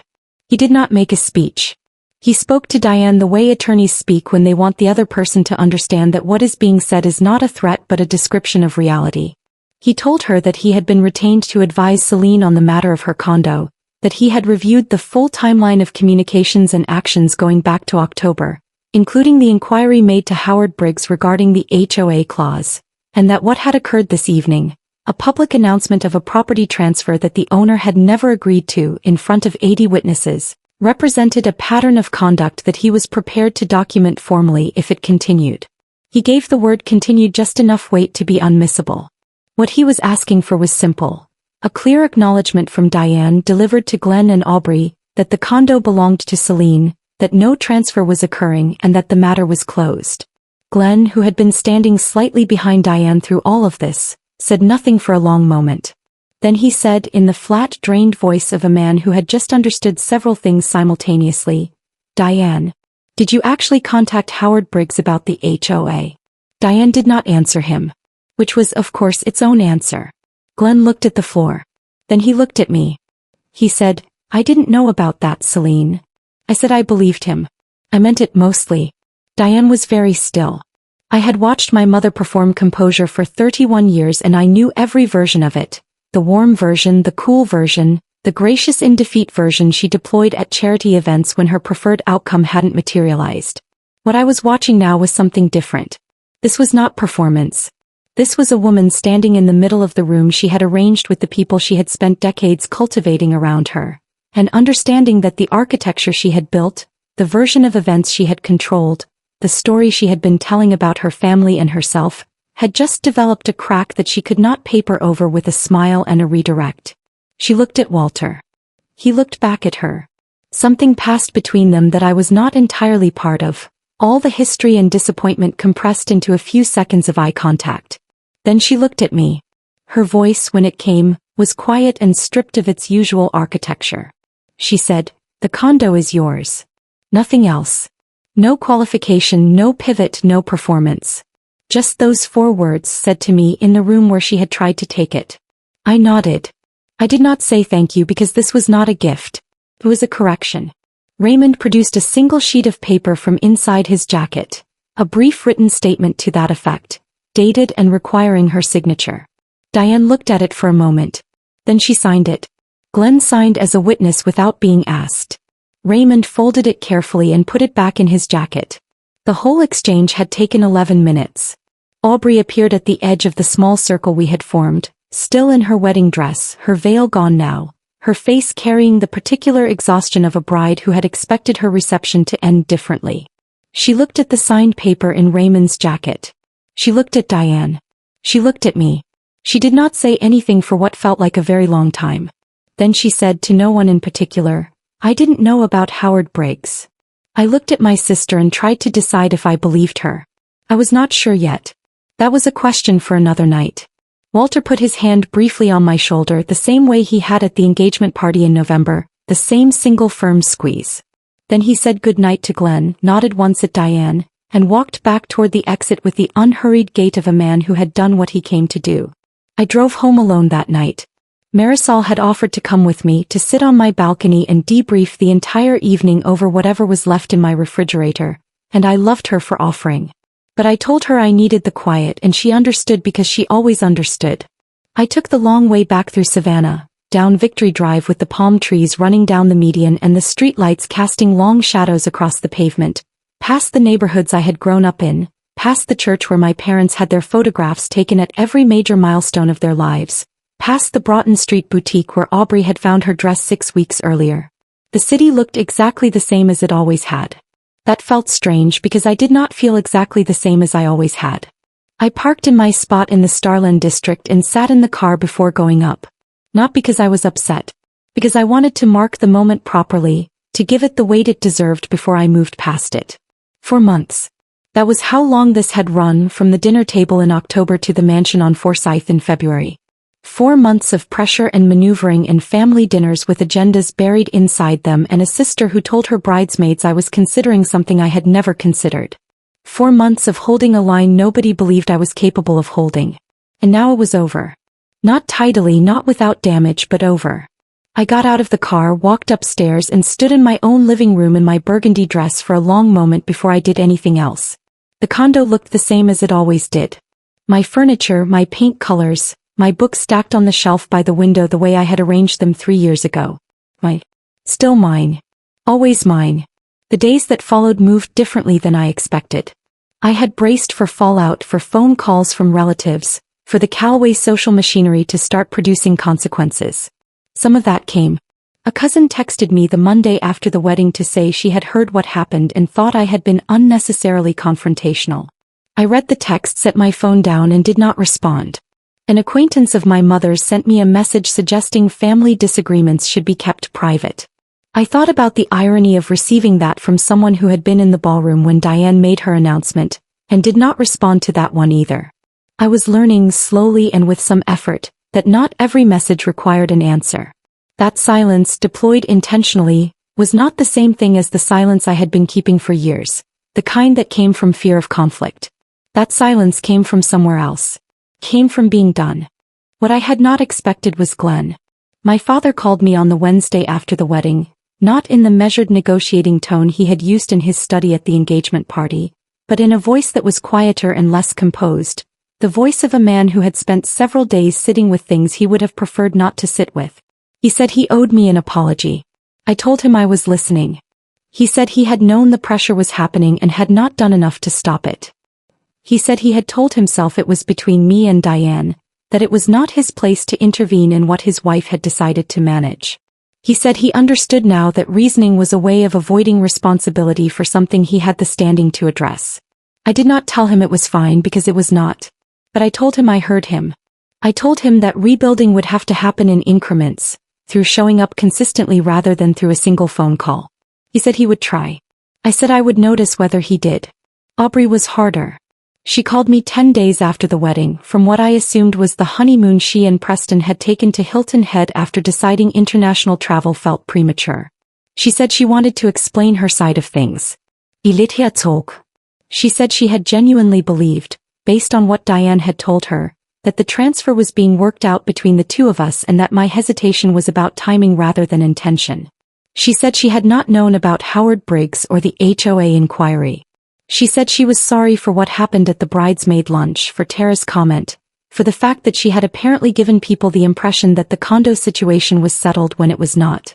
He did not make a speech. He spoke to Diane the way attorneys speak when they want the other person to understand that what is being said is not a threat but a description of reality. He told her that he had been retained to advise Celine on the matter of her condo, that he had reviewed the full timeline of communications and actions going back to October, including the inquiry made to Howard Briggs regarding the HOA clause, and that what had occurred this evening, a public announcement of a property transfer that the owner had never agreed to in front of 80 witnesses, represented a pattern of conduct that he was prepared to document formally if it continued. He gave the word continued just enough weight to be unmissable. What he was asking for was simple. A clear acknowledgement from Diane delivered to Glenn and Aubrey that the condo belonged to Celine, that no transfer was occurring and that the matter was closed. Glenn, who had been standing slightly behind Diane through all of this, said nothing for a long moment. Then he said in the flat, drained voice of a man who had just understood several things simultaneously, "Diane, did you actually contact Howard Briggs about the HOA?" Diane did not answer him. Which was, of course, its own answer. Glenn looked at the floor. Then he looked at me. He said, "I didn't know about that, Celine." I said I believed him. I meant it mostly. Diane was very still. I had watched my mother perform composure for 31 years and I knew every version of it. The warm version, the cool version, the gracious in defeat version she deployed at charity events when her preferred outcome hadn't materialized. What I was watching now was something different. This was not performance. This was a woman standing in the middle of the room she had arranged with the people she had spent decades cultivating around her, and understanding that the architecture she had built, the version of events she had controlled, the story she had been telling about her family and herself, had just developed a crack that she could not paper over with a smile and a redirect. She looked at Walter. He looked back at her. Something passed between them that I was not entirely part of, all the history and disappointment compressed into a few seconds of eye contact. Then she looked at me. Her voice, when it came, was quiet and stripped of its usual architecture. She said, "The condo is yours. Nothing else. No qualification, no pivot, no performance." Just those 4 words said to me in the room where she had tried to take it. I nodded. I did not say thank you because this was not a gift. It was a correction. Raymond produced a single sheet of paper from inside his jacket, a brief written statement to that effect, dated and requiring her signature. Diane looked at it for a moment. Then she signed it. Glenn signed as a witness without being asked. Raymond folded it carefully and put it back in his jacket. The whole exchange had taken 11 minutes. Aubrey appeared at the edge of the small circle we had formed, still in her wedding dress, her veil gone now, her face carrying the particular exhaustion of a bride who had expected her reception to end differently. She looked at the signed paper in Raymond's jacket. She looked at Diane. She looked at me. She did not say anything for what felt like a very long time. Then she said to no one in particular, "I didn't know about Howard Briggs." I looked at my sister and tried to decide if I believed her. I was not sure yet. That was a question for another night. Walter put his hand briefly on my shoulder the same way he had at the engagement party in November, the same single firm squeeze. Then he said good night to Glenn, nodded once at Diane, and walked back toward the exit with the unhurried gait of a man who had done what he came to do. I drove home alone that night. Marisol had offered to come with me to sit on my balcony and debrief the entire evening over whatever was left in my refrigerator, and I loved her for offering. But I told her I needed the quiet and she understood because she always understood. I took the long way back through Savannah, down Victory Drive with the palm trees running down the median and the streetlights casting long shadows across the pavement, past the neighborhoods I had grown up in, past the church where my parents had their photographs taken at every major milestone of their lives, past the Broughton Street boutique where Aubrey had found her dress 6 weeks earlier. The city looked exactly the same as it always had. That felt strange because I did not feel exactly the same as I always had. I parked in my spot in the Starland district and sat in the car before going up. Not because I was upset. Because I wanted to mark the moment properly, to give it the weight it deserved before I moved past it. For months. That was how long this had run, from the dinner table in October to the mansion on Forsyth in February. 4 months of pressure and maneuvering and family dinners with agendas buried inside them and a sister who told her bridesmaids I was considering something I had never considered. 4 months of holding a line nobody believed I was capable of holding. And now it was over. Not tidily, not without damage, but over. I got out of the car, walked upstairs and stood in my own living room in my burgundy dress for a long moment before I did anything else. The condo looked the same as it always did. My furniture, my paint colors, my books stacked on the shelf by the window the way I had arranged them 3 years ago. Still mine. Always mine. The days that followed moved differently than I expected. I had braced for fallout, for phone calls from relatives, for the Callaway social machinery to start producing consequences. Some of that came. A cousin texted me the Monday after the wedding to say she had heard what happened and thought I had been unnecessarily confrontational. I read the text, set my phone down and did not respond. An acquaintance of my mother's sent me a message suggesting family disagreements should be kept private. I thought about the irony of receiving that from someone who had been in the ballroom when Diane made her announcement, and did not respond to that one either. I was learning slowly and with some effort, that not every message required an answer. That silence, deployed intentionally, was not the same thing as the silence I had been keeping for years, the kind that came from fear of conflict. That silence came from somewhere else. Came from being done. What I had not expected was Glenn. My father called me on the Wednesday after the wedding, not in the measured negotiating tone he had used in his study at the engagement party, but in a voice that was quieter and less composed, the voice of a man who had spent several days sitting with things he would have preferred not to sit with. He said he owed me an apology. I told him I was listening. He said he had known the pressure was happening and had not done enough to stop it. He said he had told himself it was between me and Diane, that it was not his place to intervene in what his wife had decided to manage. He said he understood now that reasoning was a way of avoiding responsibility for something he had the standing to address. I did not tell him it was fine because it was not. But I told him I heard him. I told him that rebuilding would have to happen in increments, through showing up consistently rather than through a single phone call. He said he would try. I said I would notice whether he did. Aubrey was harder. She called me 10 days after the wedding, from what I assumed was the honeymoon she and Preston had taken to Hilton Head after deciding international travel felt premature. She said she wanted to explain her side of things. She said she had genuinely believed, based on what Diane had told her, that the transfer was being worked out between the two of us and that my hesitation was about timing rather than intention. She said she had not known about Howard Briggs or the HOA inquiry. She said she was sorry for what happened at the bridesmaid lunch, for Tara's comment, for the fact that she had apparently given people the impression that the condo situation was settled when it was not.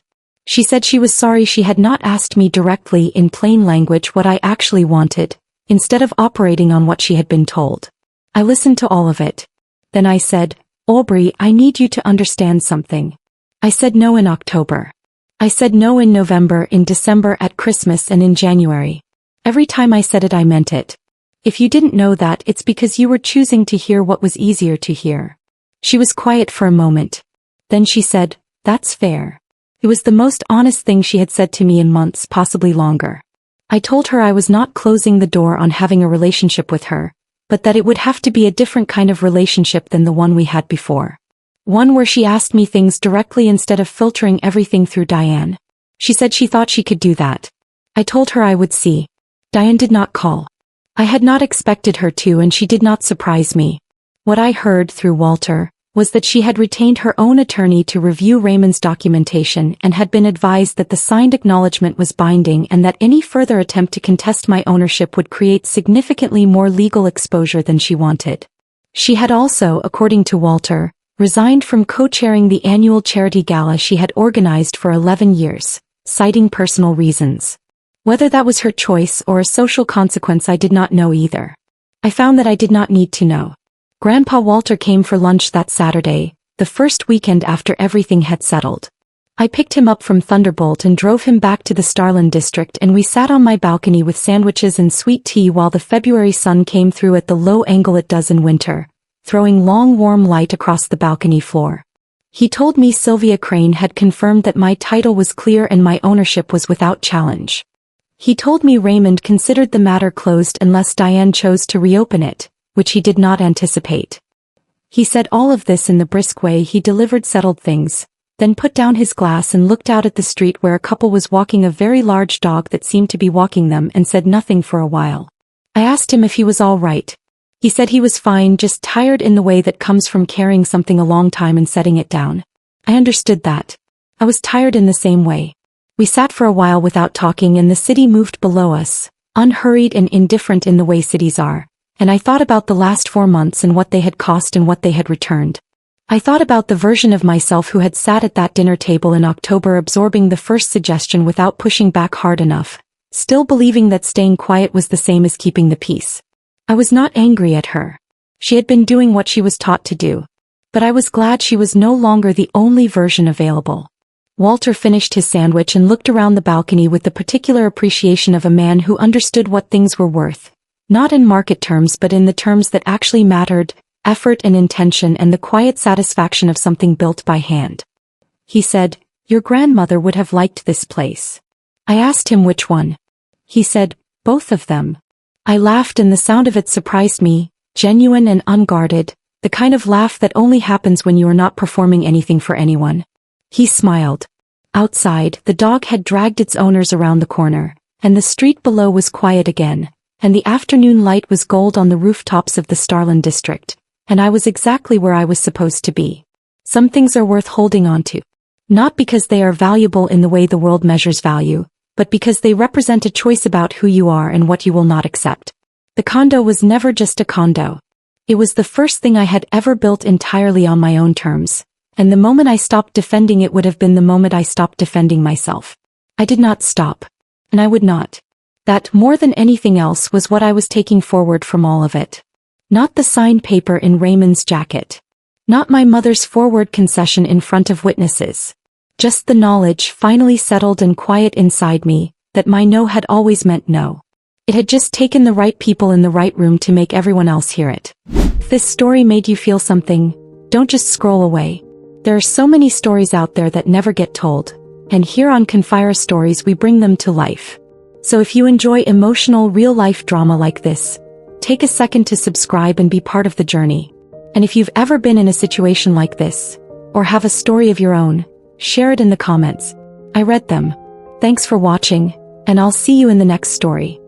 She said she was sorry she had not asked me directly in plain language what I actually wanted, instead of operating on what she had been told. I listened to all of it. Then I said, Aubrey, I need you to understand something. I said no in October. I said no in November, in December, at Christmas, and in January. Every time I said it, I meant it. If you didn't know that, it's because you were choosing to hear what was easier to hear. She was quiet for a moment. Then she said, that's fair. It was the most honest thing she had said to me in months, possibly longer. I told her I was not closing the door on having a relationship with her, but that it would have to be a different kind of relationship than the one we had before. One where she asked me things directly instead of filtering everything through Diane. She said she thought she could do that. I told her I would see. Diane did not call. I had not expected her to, and she did not surprise me. What I heard through Walter was that she had retained her own attorney to review Raymond's documentation and had been advised that the signed acknowledgement was binding and that any further attempt to contest my ownership would create significantly more legal exposure than she wanted. She had also, according to Walter, resigned from co-chairing the annual charity gala she had organized for 11 years, citing personal reasons. Whether that was her choice or a social consequence, I did not know either. I found that I did not need to know. Grandpa Walter came for lunch that Saturday, the first weekend after everything had settled. I picked him up from Thunderbolt and drove him back to the Starland district, and we sat on my balcony with sandwiches and sweet tea while the February sun came through at the low angle it does in winter, throwing long warm light across the balcony floor. He told me Sylvia Crane had confirmed that my title was clear and my ownership was without challenge. He told me Raymond considered the matter closed unless Diane chose to reopen it, which he did not anticipate. He said all of this in the brisk way he delivered settled things, then put down his glass and looked out at the street where a couple was walking a very large dog that seemed to be walking them, and said nothing for a while. I asked him if he was all right. He said he was fine, just tired in the way that comes from carrying something a long time and setting it down. I understood that. I was tired in the same way. We sat for a while without talking, and the city moved below us, unhurried and indifferent in the way cities are. And I thought about the last 4 months and what they had cost and what they had returned. I thought about the version of myself who had sat at that dinner table in October, absorbing the first suggestion without pushing back hard enough, still believing that staying quiet was the same as keeping the peace. I was not angry at her. She had been doing what she was taught to do. But I was glad she was no longer the only version available. Walter finished his sandwich and looked around the balcony with the particular appreciation of a man who understood what things were worth. Not in market terms, but in the terms that actually mattered: effort and intention, and the quiet satisfaction of something built by hand. He said, "Your grandmother would have liked this place." I asked him which one. He said, "Both of them." I laughed, and the sound of it surprised me, genuine and unguarded, the kind of laugh that only happens when you are not performing anything for anyone. He smiled. Outside, the dog had dragged its owners around the corner, and the street below was quiet again, and the afternoon light was gold on the rooftops of the Starland district, and I was exactly where I was supposed to be. Some things are worth holding on to. Not because they are valuable in the way the world measures value, but because they represent a choice about who you are and what you will not accept. The condo was never just a condo. It was the first thing I had ever built entirely on my own terms, and the moment I stopped defending it would have been the moment I stopped defending myself. I did not stop. And I would not. That, more than anything else, was what I was taking forward from all of it. Not the signed paper in Raymond's jacket. Not my mother's forward concession in front of witnesses. Just the knowledge, finally settled and quiet inside me, that my no had always meant no. It had just taken the right people in the right room to make everyone else hear it. If this story made you feel something, don't just scroll away. There are so many stories out there that never get told, and here on Confira Stories we bring them to life. So if you enjoy emotional, real-life drama like this, take a second to subscribe and be part of the journey. And if you've ever been in a situation like this, or have a story of your own, share it in the comments. I read them. Thanks for watching, and I'll see you in the next story.